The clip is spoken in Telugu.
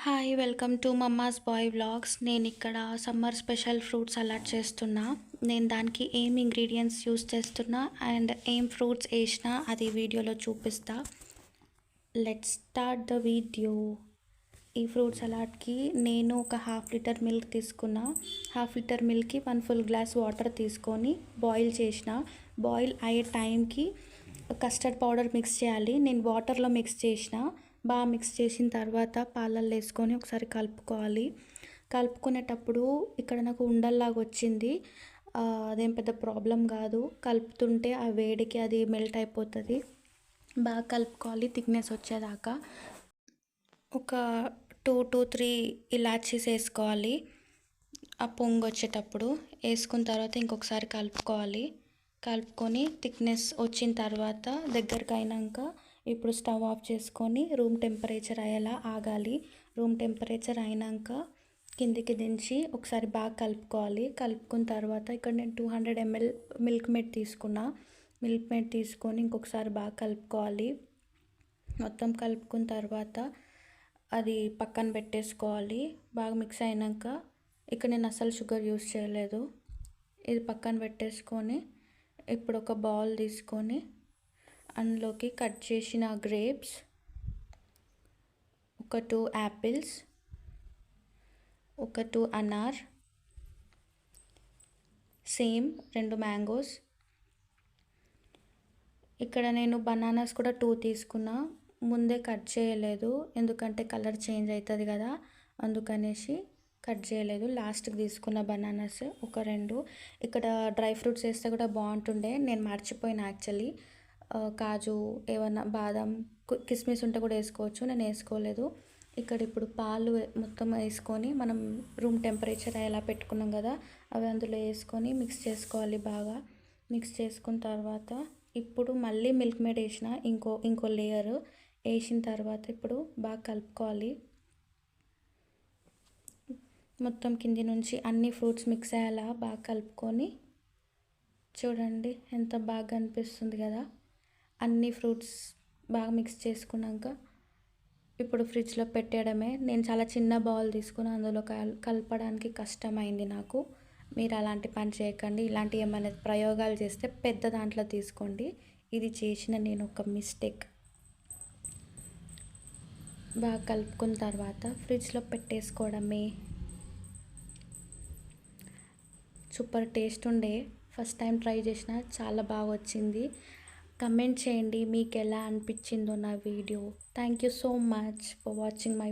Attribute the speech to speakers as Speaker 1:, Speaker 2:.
Speaker 1: Hi welcome to mamma's boy vlogs. నేను ఇక్కడ సమ్మర్ స్పెషల్ ఫ్రూట్స్ సలాడ్ చేస్తున్నా. నేను దానికి ఏం ఇంగ్రీడియంట్స్ యూస్ చేస్తున్నా అండ్ ఏం ఫ్రూట్స్ వేసినా అది వీడియోలో చూపిస్తా. Let's start the video. ఈ ఫ్రూట్ సలాడ్కి నేను ఒక హాఫ్ లీటర్ మిల్క్ తీసుకున్నా. హాఫ్ లీటర్ మిల్క్కి 1 ఫుల్ గ్లాస్ వాటర్ తీసుకొని బాయిల్ చేసిన. బాయిల్ అయ్యే టైంకి కస్టర్డ్ పౌడర్ మిక్స్ చేయాలి. నేను వాటర్లో మిక్స్ చేసిన. బాగా మిక్స్ చేసిన తర్వాత పాలల్లో వేసుకొని ఒకసారి కలుపుకోవాలి. కలుపుకునేటప్పుడు ఇక్కడ నాకు ఉండల్లాగా వచ్చింది. అదేం పెద్ద ప్రాబ్లం కాదు. కలుపుతుంటే ఆ వేడికి అది మెల్ట్ అయిపోతుంది. బాగా కలుపుకోవాలి థిక్నెస్ వచ్చేదాకా. ఒక 2 to 3 ఇలాచీస్ వేసుకోవాలి. ఆ పొంగు వచ్చేటప్పుడు వేసుకున్న తర్వాత ఇంకొకసారి కలుపుకోవాలి. కలుపుకొని థిక్నెస్ వచ్చిన తర్వాత దగ్గరికి అయినాక ఇప్పుడు స్టవ్ ఆఫ్ చేసుకొని రూమ్ టెంపరేచర్ అయ్యేలా ఆగాలి. రూమ్ టెంపరేచర్ అయినాక కిందికి దించి ఒకసారి బాగా కలుపుకోవాలి. కలుపుకున్న తర్వాత ఇక్కడ నేను 200 ml మిల్క్ మేడ్ తీసుకున్నా. మిల్క్ మేడ్ తీసుకొని ఇంకొకసారి బాగా కలుపుకోవాలి. మొత్తం కలుపుకున్న తర్వాత అది పక్కన పెట్టేసుకోవాలి. బాగా మిక్స్ అయినాక ఇక్కడ నేను అసలు షుగర్ యూస్ చేయలేదు. ఇది పక్కన పెట్టేసుకొని ఇప్పుడు ఒక బౌల్ తీసుకొని అందులోకి కట్ చేసిన గ్రేప్స్, ఒక 2 యాపిల్స్, ఒక 2 అనార్, సేమ్ 2 మ్యాంగోస్. ఇక్కడ నేను బనానాస్ కూడా 2 తీసుకున్నా. ముందే కట్ చేయలేదు ఎందుకంటే కలర్ చేంజ్ అవుతుంది కదా, అందుకనేసి కట్ చేయలేదు. లాస్ట్కి తీసుకున్న బనానాస్ ఒక 2. ఇక్కడ డ్రై ఫ్రూట్స్ వేస్తే కూడా బాగుంటుండే, నేను మర్చిపోయినా యాక్చువల్లీ. కాజు, ఏమన్నా బాదం, కిస్మిస్ ఉంటే కూడా వేసుకోవచ్చు, నేను వేసుకోలేదు. ఇక్కడ ఇప్పుడు పాలు మొత్తం వేసుకొని మనం రూమ్ టెంపరేచర్ అయ్యేలా పెట్టుకున్నాం కదా, అవి అందులో వేసుకొని మిక్స్ చేసుకోవాలి. బాగా మిక్స్ చేసుకున్న తర్వాత ఇప్పుడు మళ్ళీ మిల్క్ మేడ్ వేసిన ఇంకో లేయర్ వేసిన తర్వాత ఇప్పుడు బాగా కలుపుకోవాలి. మొత్తం కింది నుంచి అన్ని ఫ్రూట్స్ మిక్స్ అయ్యేలా బాగా కలుపుకొని చూడండి ఎంత బాగా అనిపిస్తుంది కదా. అన్ని ఫ్రూట్స్ బాగా మిక్స్ చేసుకున్నాక ఇప్పుడు ఫ్రిడ్జ్లో పెట్టేయడమే. నేను చాలా చిన్న బౌల్ తీసుకుని అందులో కలపడానికి కష్టమైంది నాకు. మీరు అలాంటి పని చేయకండి. ఇలాంటి ఏమైనా ప్రయోగాలు చేస్తే పెద్ద దాంట్లో తీసుకోండి. ఇది చేసిన నేను ఒక మిస్టేక్. బాగా కలుపుకున్న తర్వాత ఫ్రిడ్జ్లో పెట్టేసుకోవడమే. సూపర్ టేస్ట్ ఉండే. ఫస్ట్ టైం ట్రై చేసిన, చాలా బాగా వచ్చింది. కమెంట్ చేయండి మీకు ఎలా అనిపించిందో నా video. Thank you so much for watching my